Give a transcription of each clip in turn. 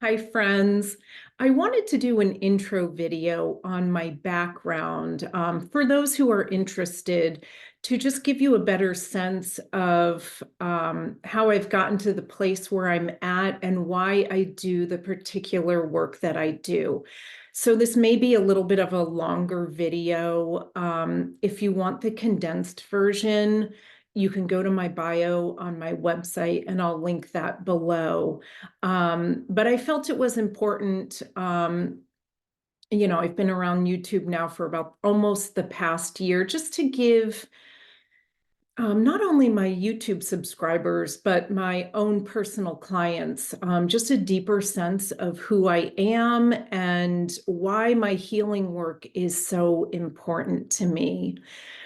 Hi, friends. I wanted to do an intro video on my background for those who are interested to just give you a better sense of how I've gotten to the place where I'm at and why I do the particular work that I do. So this may be a little bit of a longer video. If you want the condensed version, you can go to my bio on my website and I'll link that below. But I felt it was important. I've been around YouTube now for about almost the past year, just to give not only my YouTube subscribers, but my own personal clients, just a deeper sense of who I am and why my healing work is so important to me.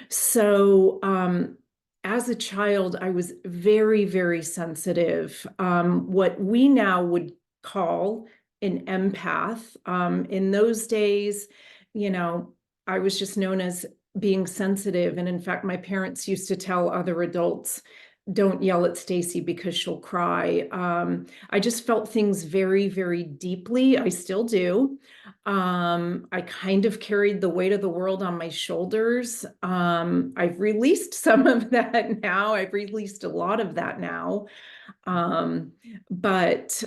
So, as a child, I was very, very sensitive, what we now would call an empath. In those days, you know, I was just known as being sensitive. And in fact, my parents used to tell other adults, don't yell at Stacy because she'll cry. I just felt things very, very deeply. I still do. I kind of carried the weight of the world on my shoulders. I've released some of that now. I've released a lot of that now. Um, but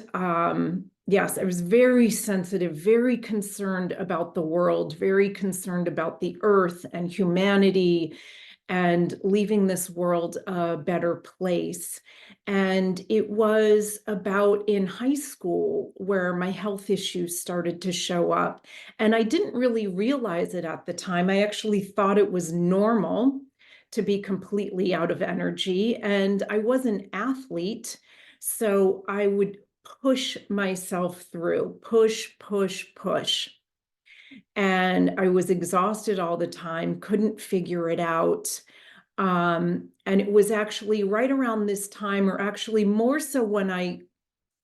yes, I was very sensitive, very concerned about the world, very concerned about the earth and humanity and leaving this world a better place. And it was about in high school where my health issues started to show up. And I didn't really realize it at the time. I actually thought it was normal to be completely out of energy. And I was an athlete. So I would push myself through, push, push, push. And I was exhausted all the time, couldn't figure it out. And it was actually right around this time, or actually more so when I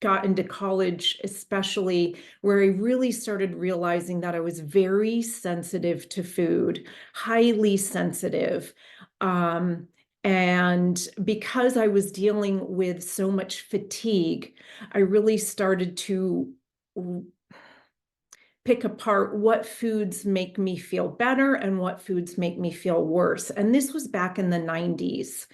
got into college, especially, where I really started realizing that I was very sensitive to food, highly sensitive. Um, and because I was dealing with so much fatigue, I really started to pick apart what foods make me feel better and what foods make me feel worse. And this was back in the 90s.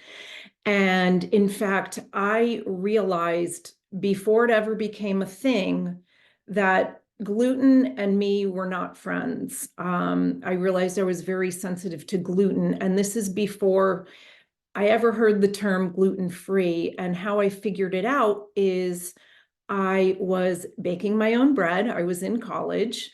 And in fact, I realized before it ever became a thing that gluten and me were not friends. I realized I was very sensitive to gluten. And this is before I ever heard the term gluten-free. And how I figured it out is I was baking my own bread. I was in college,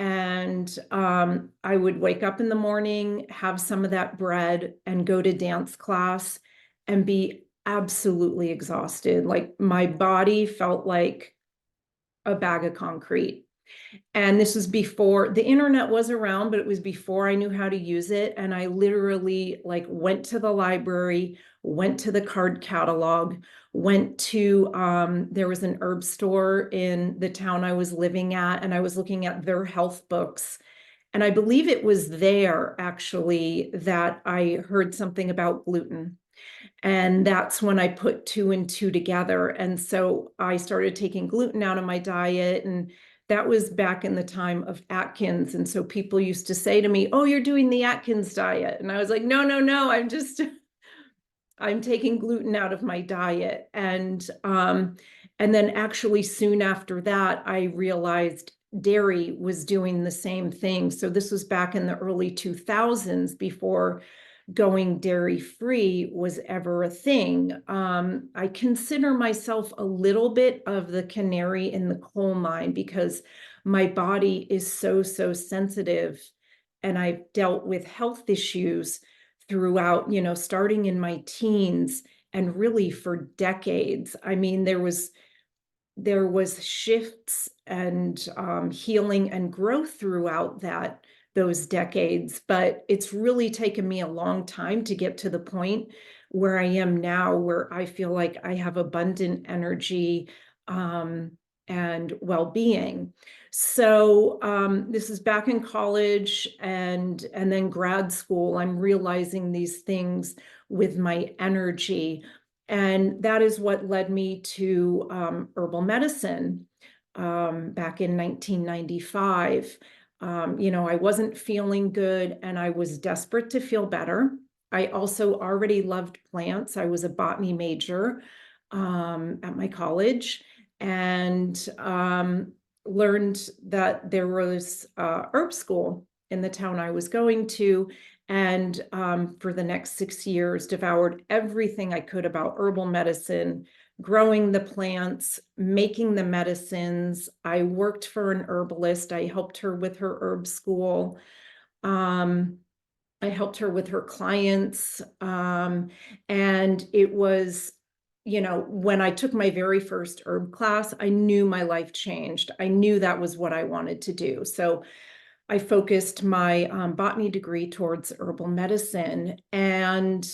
and I would wake up in the morning, have some of that bread, and go to dance class and be absolutely exhausted. Like my body felt like a bag of concrete. And this was before the internet was around, but it was before I knew how to use it. And I literally like went to the library, went to the card catalog, went to, there was an herb store in the town I was living at, and I was looking at their health books. And I believe it was there actually that I heard something about gluten. And that's when I put two and two together. And so I started taking gluten out of my diet. And that was back in the time of Atkins. And so people used to say to me, oh, you're doing the Atkins diet. And I was like, no, no, no, I'm taking gluten out of my diet. And then actually soon after that, I realized dairy was doing the same thing. So this was back in the early 2000s, before going dairy free was ever a thing. I consider myself a little bit of the canary in the coal mine because my body is so, so sensitive. And I've dealt with health issues throughout, starting in my teens and really for decades. I mean, there was shifts and healing and growth throughout those decades, but it's really taken me a long time to get to the point where I am now, where I feel like I have abundant energy and well-being. So this is back in college and then grad school. I'm realizing these things with my energy. And that is what led me to herbal medicine. back in 1995. I wasn't feeling good and I was desperate to feel better. I also already loved plants. I was a botany major at my college, and learned that there was herb school in the town I was going to. And for the next 6 years, devoured everything I could about herbal medicine, growing the plants, making the medicines. I worked for an herbalist. I helped her with her herb school. Um, I helped her with her clients. And it was, when I took my very first herb class, I knew my life changed. I knew that was what I wanted to do. So I focused my botany degree towards herbal medicine. And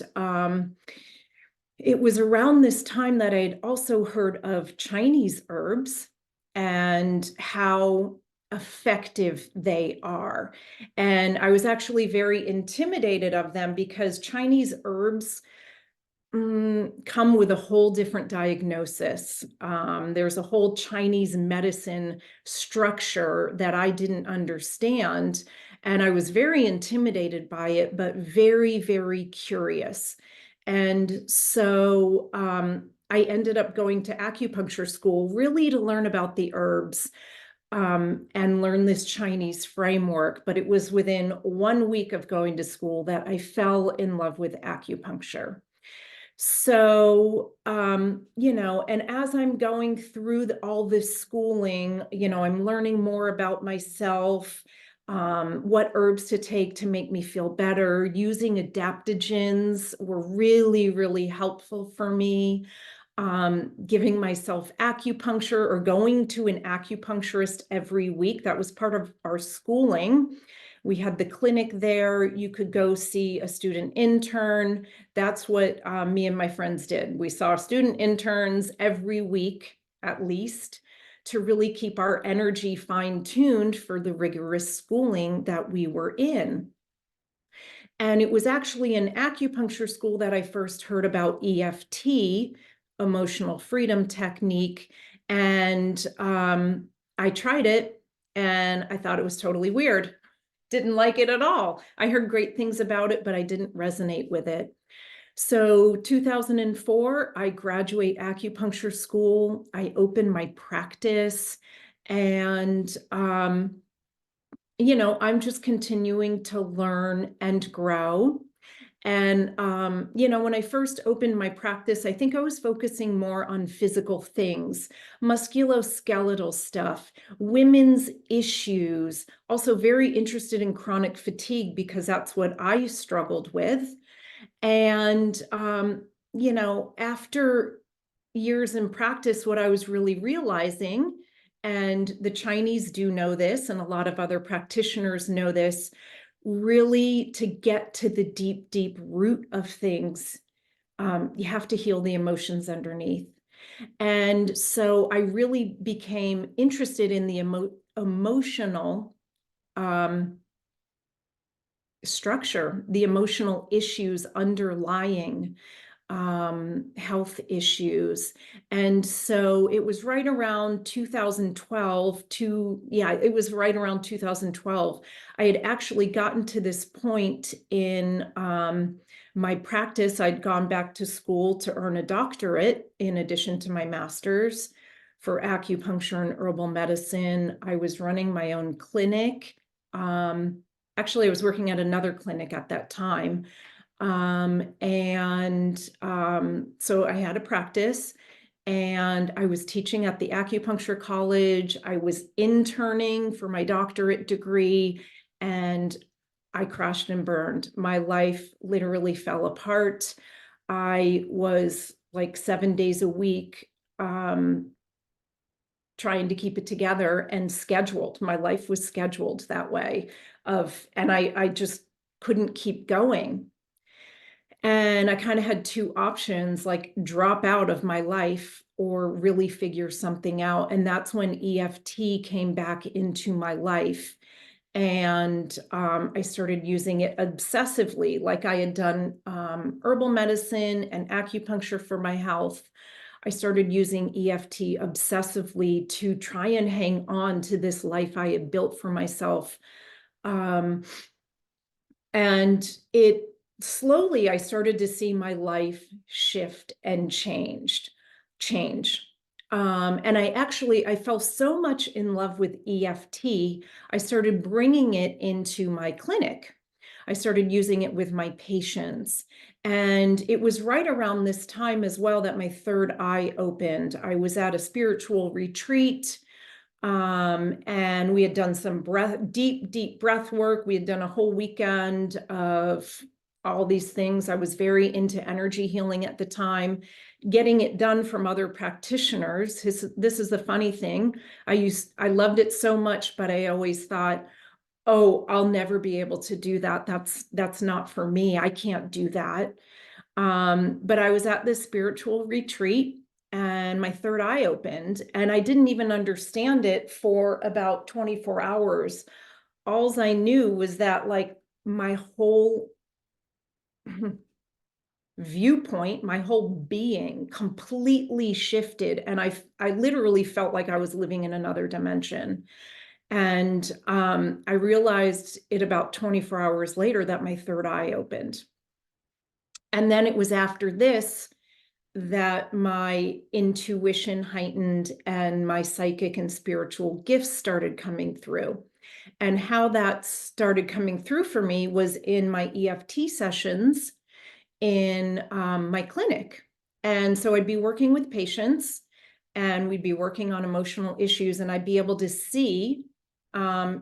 it was around this time that I'd also heard of Chinese herbs and how effective they are. And I was actually very intimidated of them because Chinese herbs come with a whole different diagnosis. There's a whole Chinese medicine structure that I didn't understand. And I was very intimidated by it, but very, very curious. And so I ended up going to acupuncture school really to learn about the herbs and learn this Chinese framework. But it was within 1 week of going to school that I fell in love with acupuncture. So, and as I'm going through all this schooling, I'm learning more about myself, what herbs to take to make me feel better. Using adaptogens were really, really helpful for me. Giving myself acupuncture or going to an acupuncturist every week. That was part of our schooling. We had the clinic there. You could go see a student intern. That's what me and my friends did. We saw student interns every week, at least, to really keep our energy fine-tuned for the rigorous schooling that we were in. And it was actually in acupuncture school that I first heard about EFT, emotional freedom technique. And I tried it and I thought it was totally weird. Didn't like it at all. I heard great things about it, but I didn't resonate with it. So 2004, I graduate acupuncture school. I open my practice, and I'm just continuing to learn and grow. And, when I first opened my practice, I think I was focusing more on physical things, musculoskeletal stuff, women's issues, also very interested in chronic fatigue because that's what I struggled with. And, after years in practice, what I was really realizing, and the Chinese do know this, and a lot of other practitioners know this, really to get to the deep, deep root of things, you have to heal the emotions underneath. And so I really became interested in the emotional structure, the emotional issues underlying health issues. And so it was right around 2012 it was right around 2012. I had actually gotten to this point in my practice. I'd gone back to school to earn a doctorate in addition to my master's for acupuncture and herbal medicine. I was running my own clinic. Actually, I was working at another clinic at that time. So I had a practice and I was teaching at the acupuncture college. I was interning for my doctorate degree and I crashed and burned. My life literally fell apart. I was like 7 days a week, trying to keep it together and scheduled. My life was scheduled that way and I just couldn't keep going. And I kind of had two options, like drop out of my life or really figure something out. And that's when EFT came back into my life. And I started using it obsessively, like I had done herbal medicine and acupuncture for my health. I started using EFT obsessively to try and hang on to this life I had built for myself. Um, and it slowly, I started to see my life shift and change. And I fell so much in love with EFT, I started bringing it into my clinic. I started using it with my patients. And it was right around this time as well that my third eye opened. I was at a spiritual retreat, and we had done some deep breath work. We had done a whole weekend of all these things. I was very into energy healing at the time, getting it done from other practitioners. This is the funny thing. I loved it so much, but I always thought, oh, I'll never be able to do that. That's not for me. I can't do that. But I was at this spiritual retreat and my third eye opened, and I didn't even understand it for about 24 hours. Alls I knew was that like my whole viewpoint, my whole being completely shifted. And I literally felt like I was living in another dimension. And I realized it about 24 hours later that my third eye opened. And then it was after this that my intuition heightened and my psychic and spiritual gifts started coming through. And how that started coming through for me was in my EFT sessions in my clinic. And so I'd be working with patients and we'd be working on emotional issues, and I'd be able to see,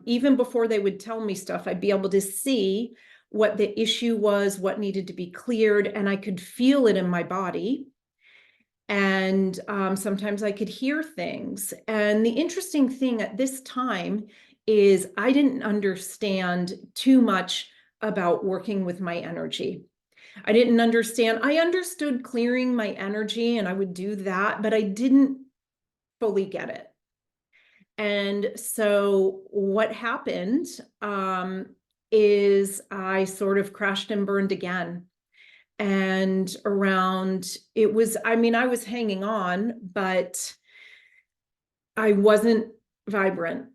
even before they would tell me stuff, I'd be able to see what the issue was, what needed to be cleared, and I could feel it in my body. And sometimes I could hear things. And the interesting thing at this time is I didn't understand too much about working with my energy. I didn't understand. I understood clearing my energy and I would do that, but I didn't fully get it. And so what happened is I sort of crashed and burned again. And I was hanging on, but I wasn't vibrant.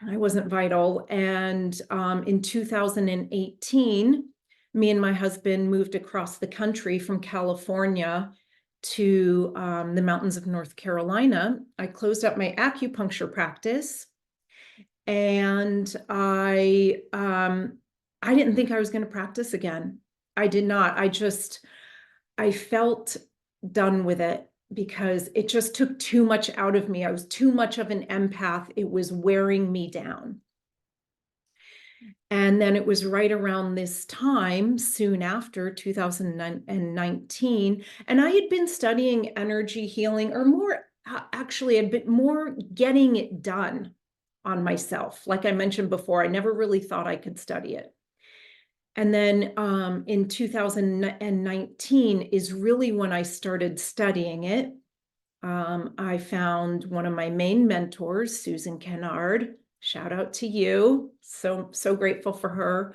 I wasn't vital. And in 2018, me and my husband moved across the country from California to the mountains of North Carolina. I closed up my acupuncture practice, and I didn't think I was going to practice again. I did not. I felt done with it because it just took too much out of me. I was too much of an empath. It was wearing me down. And then it was right around this time, soon after 2019, and I had been studying energy healing, or more, actually, a bit more getting it done on myself. Like I mentioned before, I never really thought I could study it. And then in 2019 is really when I started studying it. I found one of my main mentors, Susan Kennard. Shout out to you. So grateful for her.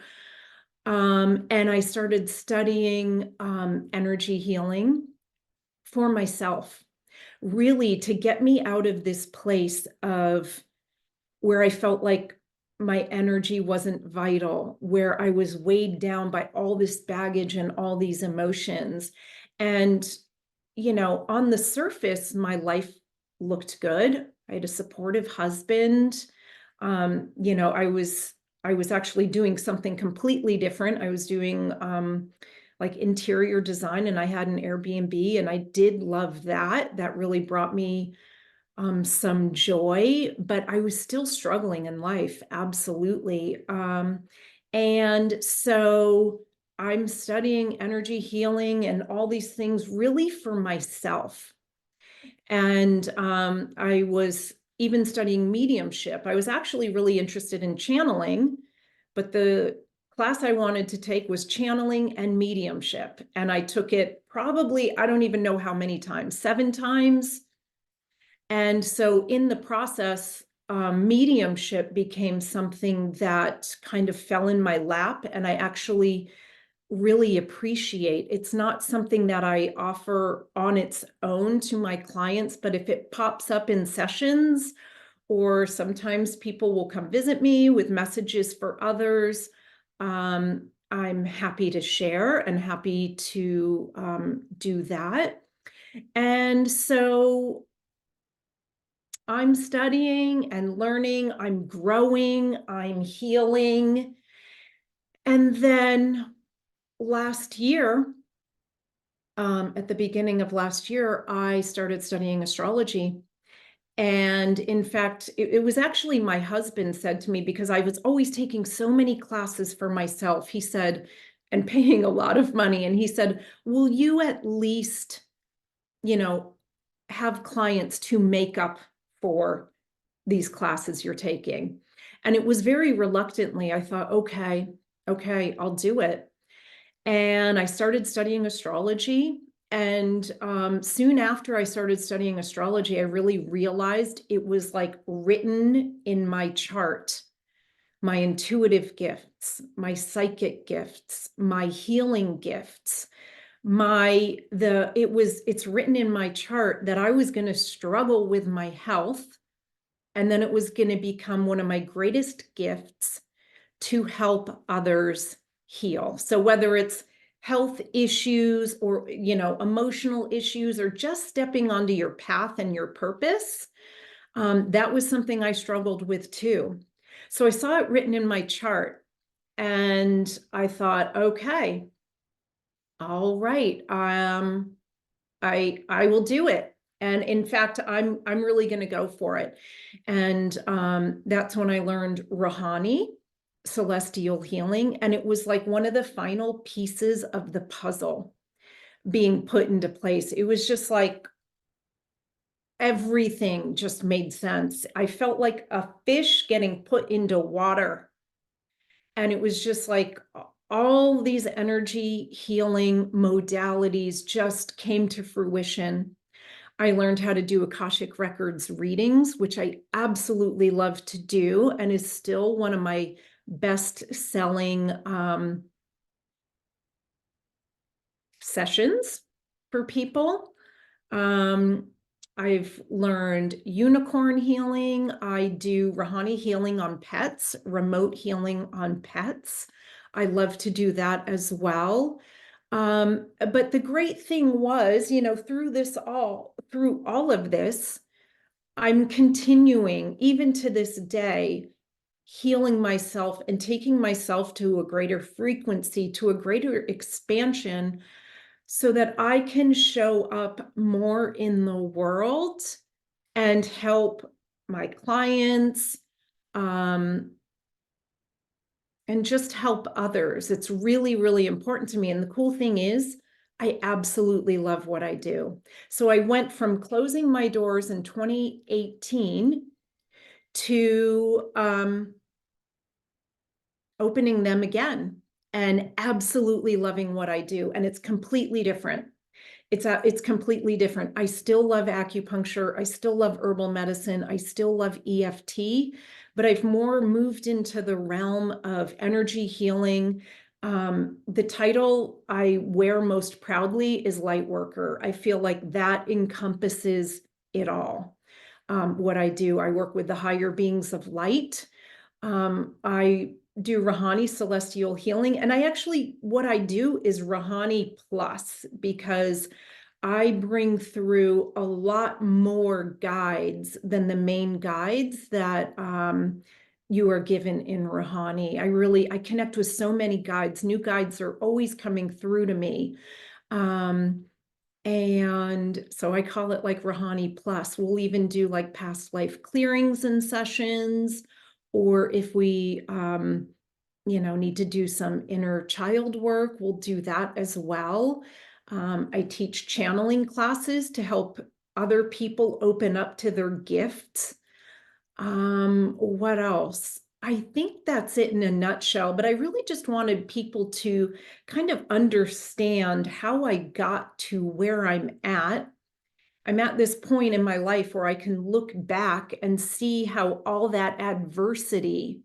And I started studying energy healing for myself, really to get me out of this place of where I felt like my energy wasn't vital, where I was weighed down by all this baggage and all these emotions. And, on the surface, my life looked good. I had a supportive husband. I was actually doing something completely different. I was doing like interior design, and I had an Airbnb, and I did love that. That really brought me some joy, but I was still struggling in life. Absolutely. And so I'm studying energy healing and all these things really for myself. And I was even studying mediumship. I was actually really interested in channeling, but the class I wanted to take was channeling and mediumship. And I took it probably, I don't even know how many times, 7 times. And so in the process, mediumship became something that kind of fell in my lap. And I actually really appreciate. It's not something that I offer on its own to my clients, but if it pops up in sessions, or sometimes people will come visit me with messages for others, I'm happy to share and happy to do that. And so I'm studying and learning, I'm growing, I'm healing. And then last year, at the beginning of last year, I started studying astrology. And in fact, it was actually my husband said to me, because I was always taking so many classes for myself, he said, and paying a lot of money. And he said, will you at least, you know, have clients to make up for these classes you're taking? And it was very reluctantly, I thought, okay, I'll do it. And I started studying astrology. And soon after I started studying astrology, I really realized it was like written in my chart. My intuitive gifts, my psychic gifts, my healing gifts, it's written in my chart that I was going to struggle with my health, and then it was going to become one of my greatest gifts to help others heal. So whether it's health issues or, emotional issues, or just stepping onto your path and your purpose, that was something I struggled with too. So I saw it written in my chart and I thought, okay, all right, I will do it. And in fact, I'm really going to go for it. And that's when I learned Rahanni, celestial healing. And it was like one of the final pieces of the puzzle being put into place. It was just like everything just made sense. I felt like a fish getting put into water. And it was just like all these energy healing modalities just came to fruition. I learned how to do Akashic Records readings, which I absolutely love to do and is still one of my best selling sessions for people. I've learned unicorn healing. I do Rahanni healing on pets, remote healing on pets. I love to do that as well. But the great thing was, through all of this, I'm continuing, even to this day, healing myself and taking myself to a greater frequency, to a greater expansion, so that I can show up more in the world and help my clients, and just help others. It's really, really important to me. And the cool thing is, I absolutely love what I do. So I went from closing my doors in 2018 to opening them again and absolutely loving what I do. And it's completely different. It's completely different. I still love acupuncture. I still love herbal medicine. I still love EFT, but I've more moved into the realm of energy healing. The title I wear most proudly is light worker. I feel like that encompasses it all. What I do, I work with the higher beings of light. I do Rahanni celestial healing. And what I do is Rahanni plus, because I bring through a lot more guides than the main guides that you are given in Rahanni. I connect with so many guides. New guides are always coming through to me. And so I call it like Rahanni plus. We'll even do like past life clearings and sessions, or if we need to do some inner child work, we'll do that as well. I teach channeling classes to help other people open up to their gifts. What else? I think that's it in a nutshell, but I really just wanted people to kind of understand how I got to where I'm at. I'm at this point in my life where I can look back and see how all that adversity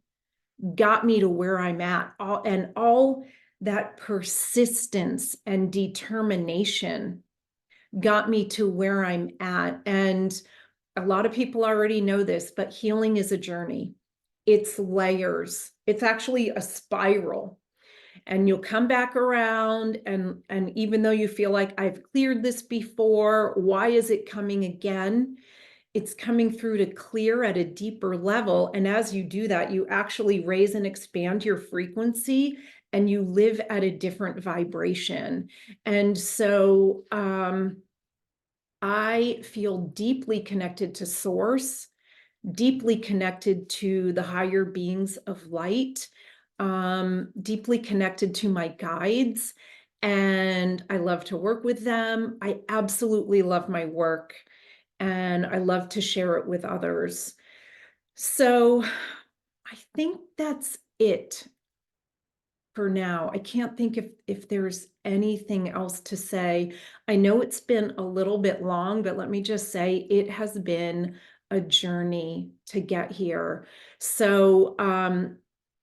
got me to where I'm at. All that persistence and determination got me to where I'm at. And a lot of people already know this, but healing is a journey. It's layers. It's actually a spiral. And you'll come back around, and even though you feel like I've cleared this before, why is it coming again? It's coming through to clear at a deeper level. And as you do that, you actually raise and expand your frequency, and you live at a different vibration. And so I feel deeply connected to source, deeply connected to the higher beings of light, deeply connected to my guides, and I love to work with them. I absolutely love my work, and I love to share it with others. So I think that's it for now. I can't think if there's anything else to say. I know it's been a little bit long, but let me just say it has been a journey to get here. So,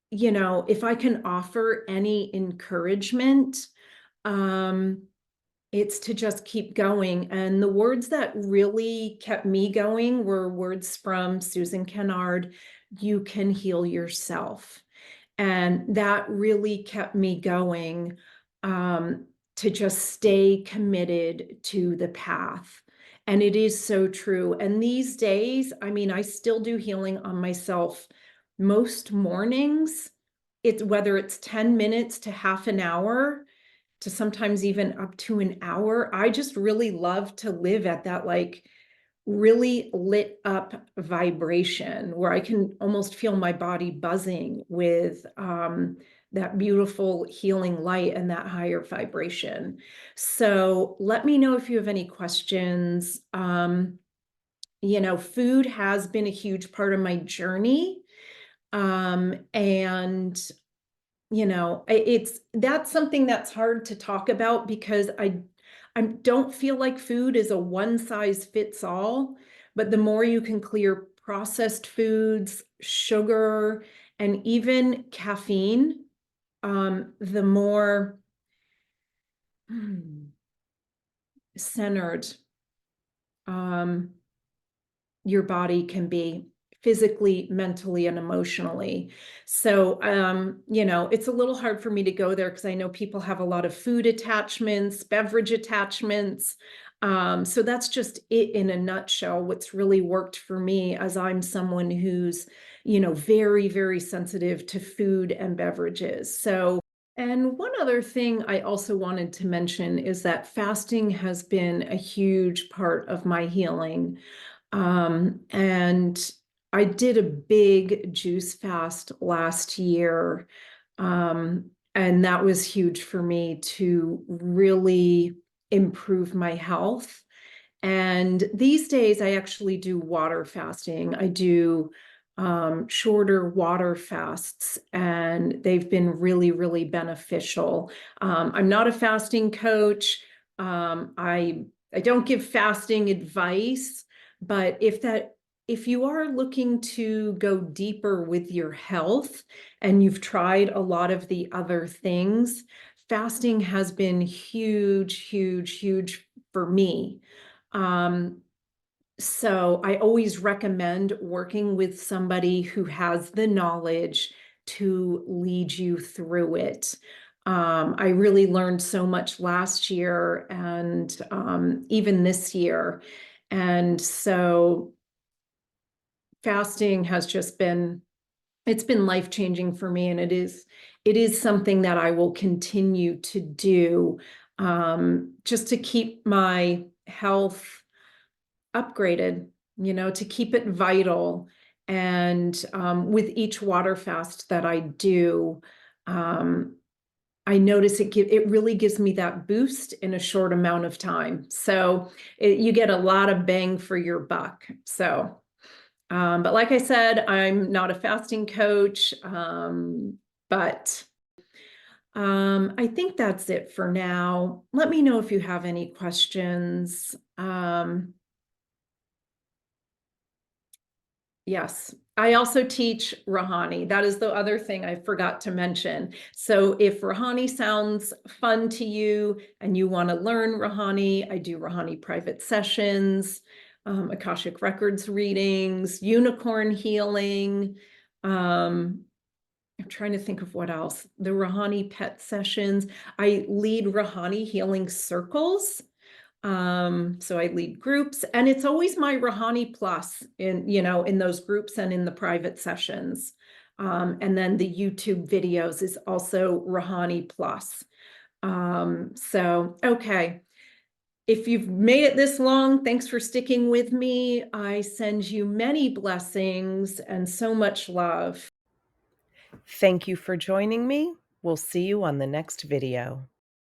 if I can offer any encouragement, um, it's to just keep going. And the words that really kept me going were words from Susan Kennard: "You can heal yourself." And that really kept me going, to just stay committed to the path. And it is so true. And these days, I mean, I still do healing on myself most mornings. It's whether it's 10 minutes to half an hour to sometimes even up to an hour. I just really love to live at that, like, really lit up vibration where I can almost feel my body buzzing with that beautiful healing light and that higher vibration. So let me know if you have any questions. Food has been a huge part of my journey. And that's something that's hard to talk about because I don't feel like food is a one size fits all, but the more you can clear processed foods, sugar, and even caffeine, the more centered um, your body can be physically, mentally, and emotionally. So, it's a little hard for me to go there because I know people have a lot of food attachments, beverage attachments. So that's just it in a nutshell, what's really worked for me, as I'm someone who's, very, very sensitive to food and beverages. So, and one other thing I also wanted to mention is that fasting has been a huge part of my healing. And I did a big juice fast last year. And that was huge for me to really improve my health. And these days, I actually do water fasting. I do shorter water fasts, and they've been really, really beneficial. I'm not a fasting coach. I don't give fasting advice, but if you are looking to go deeper with your health and you've tried a lot of the other things, fasting has been huge, huge, huge for me. Um, so I always recommend working with somebody who has the knowledge to lead you through it. I really learned so much last year and even this year. And so fasting has just been, it's been life-changing for me, and it is something that I will continue to do, just to keep my health upgraded, to keep it vital. And with each water fast that I do, I notice it really gives me that boost in a short amount of time. So you get a lot of bang for your buck. So, but like I said, I'm not a fasting coach, but I think that's it for now. Let me know if you have any questions. Yes. I also teach Rahanni. That is the other thing I forgot to mention. So if Rahanni sounds fun to you and you want to learn Rahanni, I do Rahanni private sessions, Akashic Records readings, unicorn healing. I'm trying to think of what else. The Rahanni pet sessions. I lead Rahanni healing circles. So I lead groups, and it's always my Rahanni Plus in those groups and in the private sessions. And then the YouTube videos is also Rahanni Plus. Okay. If you've made it this long, thanks for sticking with me. I send you many blessings and so much love. Thank you for joining me. We'll see you on the next video.